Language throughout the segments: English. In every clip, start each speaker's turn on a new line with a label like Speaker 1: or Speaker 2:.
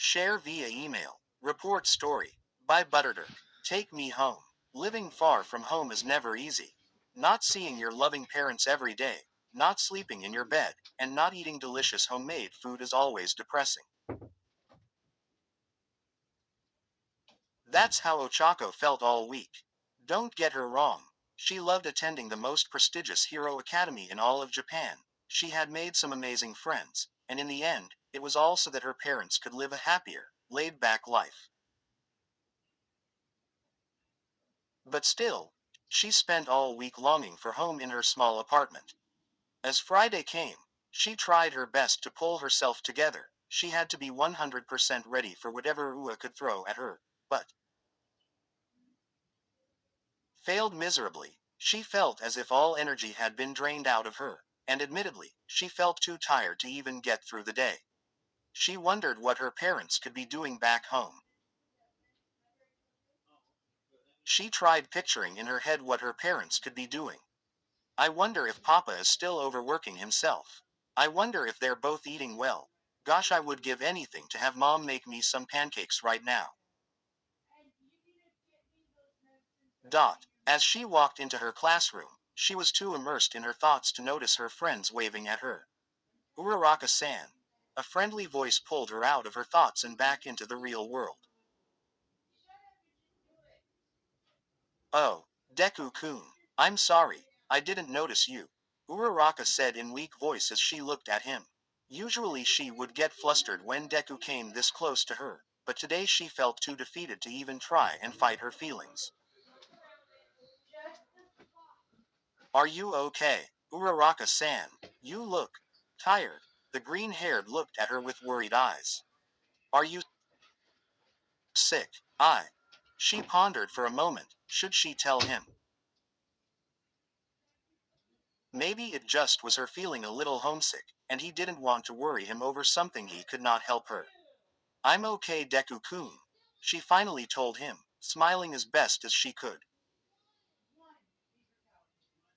Speaker 1: Share via email. Report story. By Butterdirt. Take me home. Living far from home is never easy. Not seeing your loving parents every day, not sleeping in your bed, and not eating delicious homemade food is always depressing. That's how Ochako felt all week. Don't get her wrong. She loved attending the most prestigious hero academy in all of Japan. She had made some amazing friends, and in the end, it was all so that her parents could live a happier, laid back life. But still, she spent all week longing for home in her small apartment. As Friday came, she tried her best to pull herself together. She had to be 100% ready for whatever Ua could throw at her, but failed miserably. She felt as if all energy had been drained out of her, and admittedly, she felt too tired to even get through the day. She wondered what her parents could be doing back home. She tried picturing in her head what her parents could be doing. I wonder if Papa is still overworking himself. I wonder if they're both eating well. Gosh, I would give anything to have Mom make me some pancakes right now. As she walked into her classroom, she was too immersed in her thoughts to notice her friends waving at her. Uraraka-san. A friendly voice pulled her out of her thoughts and back into the real world. Oh, Deku-kun. I'm sorry, I didn't notice you. Uraraka said in weak voice as she looked at him. Usually she would get flustered when Deku came this close to her, but today she felt too defeated to even try and fight her feelings. Are you okay? Uraraka-san, you look tired. The green-haired looked at her with worried eyes. Are you sick? She pondered for a moment. Should she tell him? Maybe it just was her feeling a little homesick, and he didn't want to worry him over something he could not help her. I'm okay, Deku-kun. She finally told him, smiling as best as she could.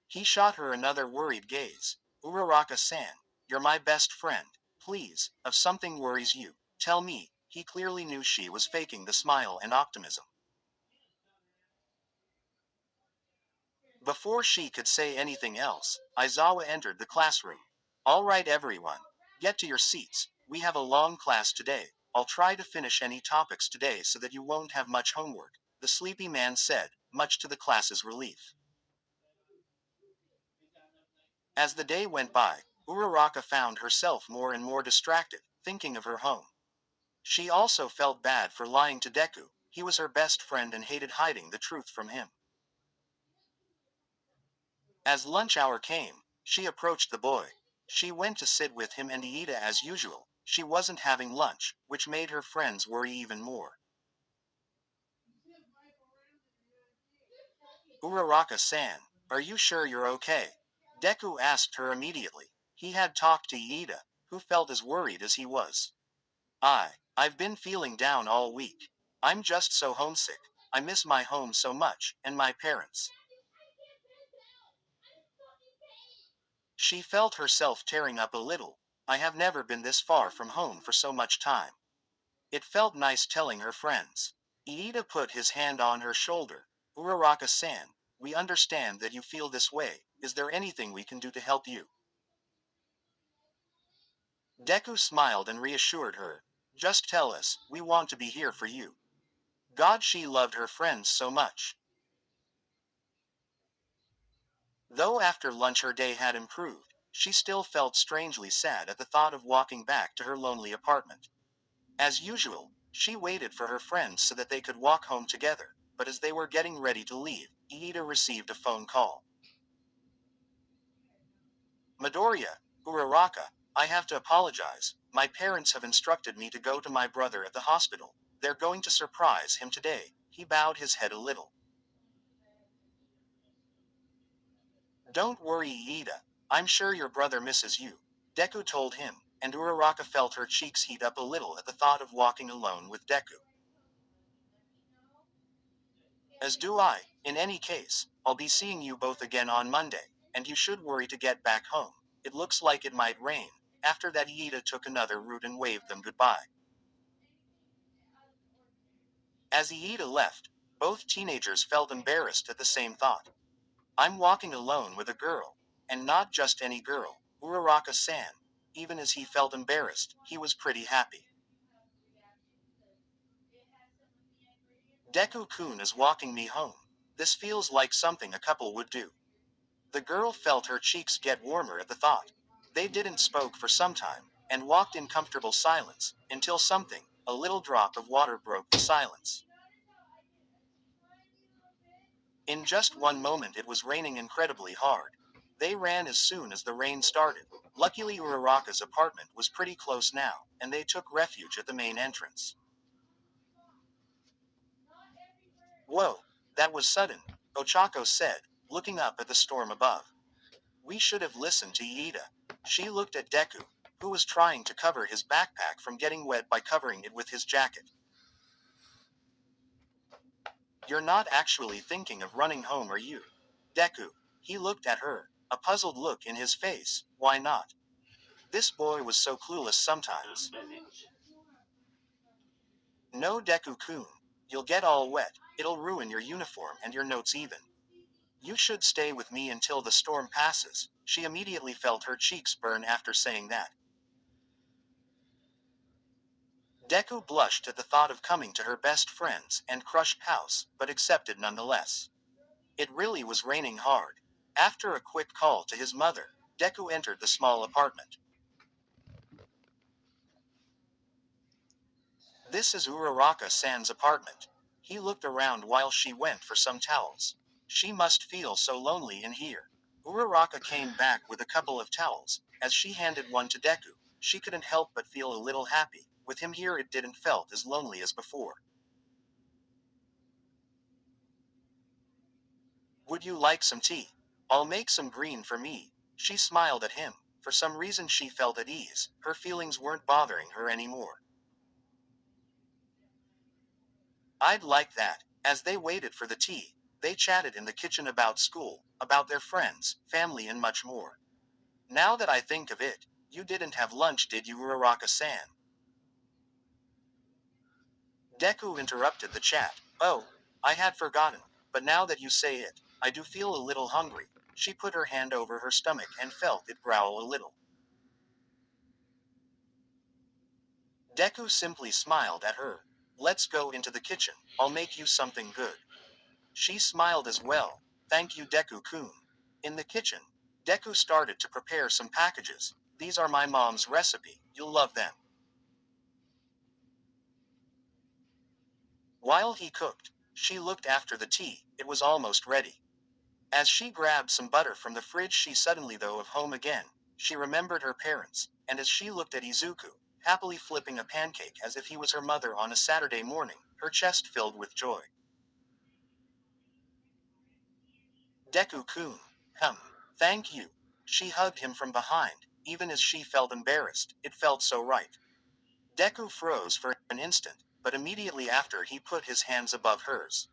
Speaker 1: He shot her another worried gaze. Uraraka-san, you're my best friend. Please, if something worries you, tell me. He clearly knew she was faking the smile and optimism. Before she could say anything else, Aizawa entered the classroom. All right, everyone. Get to your seats. We have a long class today. I'll try to finish any topics today so that you won't have much homework, the sleepy man said, much to the class's relief. As the day went by, Uraraka found herself more and more distracted, thinking of her home. She also felt bad for lying to Deku. He was her best friend and hated hiding the truth from him. As lunch hour came, she approached the boy. She went to sit with him and Iida as usual. She wasn't having lunch, which made her friends worry even more. Uraraka-san, are you sure you're okay? Deku asked her immediately. He had talked to Iida, who felt as worried as he was. I've been feeling down all week. I'm just so homesick. I miss my home so much, and my parents. She felt herself tearing up a little. I have never been this far from home for so much time. It felt nice telling her friends. Iida put his hand on her shoulder. Uraraka-san, we understand that you feel this way. Is there anything we can do to help you? Deku smiled and reassured her. Just tell us, we want to be here for you. God, she loved her friends so much. Though after lunch her day had improved, she still felt strangely sad at the thought of walking back to her lonely apartment. As usual, she waited for her friends so that they could walk home together, but as they were getting ready to leave, Iida received a phone call. Midoriya, Uraraka, I have to apologize. My parents have instructed me to go to my brother at the hospital. They're going to surprise him today. He bowed his head a little. Don't worry, Iida. I'm sure your brother misses you. Deku told him, and Uraraka felt her cheeks heat up a little at the thought of walking alone with Deku. As do I. In any case, I'll be seeing you both again on Monday, and you should worry to get back home. It looks like it might rain. After that, Iida took another route and waved them goodbye. As Iida left, both teenagers felt embarrassed at the same thought. I'm walking alone with a girl. And not just any girl, Uraraka-san. Even as he felt embarrassed, he was pretty happy. Deku-kun is walking me home. This feels like something a couple would do. The girl felt her cheeks get warmer at the thought. They didn't spoke for some time, and walked in comfortable silence, until something, a little drop of water broke the silence. In just one moment it was raining incredibly hard. They ran as soon as the rain started. Luckily Uraraka's apartment was pretty close now, and they took refuge at the main entrance. Whoa, that was sudden, Ochako said, looking up at the storm above. We should have listened to Iida. She looked at Deku, who was trying to cover his backpack from getting wet by covering it with his jacket. You're not actually thinking of running home, are you? Deku. He looked at her, a puzzled look in his face. Why not? This boy was so clueless sometimes. No, Deku-kun. You'll get all wet. It'll ruin your uniform and your notes even. You should stay with me until the storm passes. She immediately felt her cheeks burn after saying that. Deku blushed at the thought of coming to her best friend's and crushed house, but accepted nonetheless. It really was raining hard. After a quick call to his mother, Deku entered the small apartment. This is Uraraka-san's apartment. He looked around while she went for some towels. She must feel so lonely in here. Uraraka came back with a couple of towels. As she handed one to Deku, she couldn't help but feel a little happy. With him here it didn't felt as lonely as before. Would you like some tea? I'll make some green for me. She smiled at him. For some reason she felt at ease. Her feelings weren't bothering her anymore. I'd like that. As they waited for the tea, they chatted in the kitchen about school, about their friends, family and much more. Now that I think of it, you didn't have lunch, did you, Uraraka-san? Deku interrupted the chat. Oh, I had forgotten. But now that you say it, I do feel a little hungry. She put her hand over her stomach and felt it growl a little. Deku simply smiled at her. Let's go into the kitchen. I'll make you something good. She smiled as well. Thank you, Deku-kun. In the kitchen, Deku started to prepare some packages. These are my mom's recipe. You'll love them. While he cooked, she looked after the tea. It was almost ready. As she grabbed some butter from the fridge, she suddenly thought of home again. She remembered her parents, and as she looked at Izuku, happily flipping a pancake as if he was her mother on a Saturday morning, her chest filled with joy. Deku-kun. Thank you. She hugged him from behind, even as she felt embarrassed. It felt so right. Deku froze for an instant, but immediately after he put his hands above hers.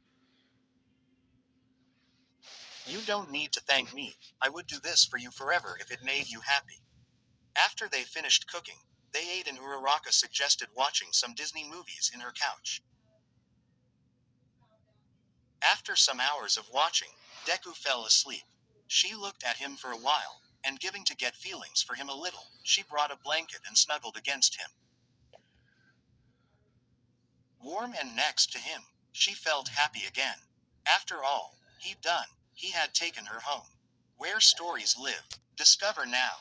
Speaker 1: You don't need to thank me. I would do this for you forever if it made you happy. After they finished cooking, they ate and Uraraka suggested watching some Disney movies in her couch. After some hours of watching, Deku fell asleep. She looked at him for a while, and giving to get feelings for him a little, she brought a blanket and snuggled against him. Warm and next to him, she felt happy again. After all he'd done, he had taken her home. Where stories live. Discover now.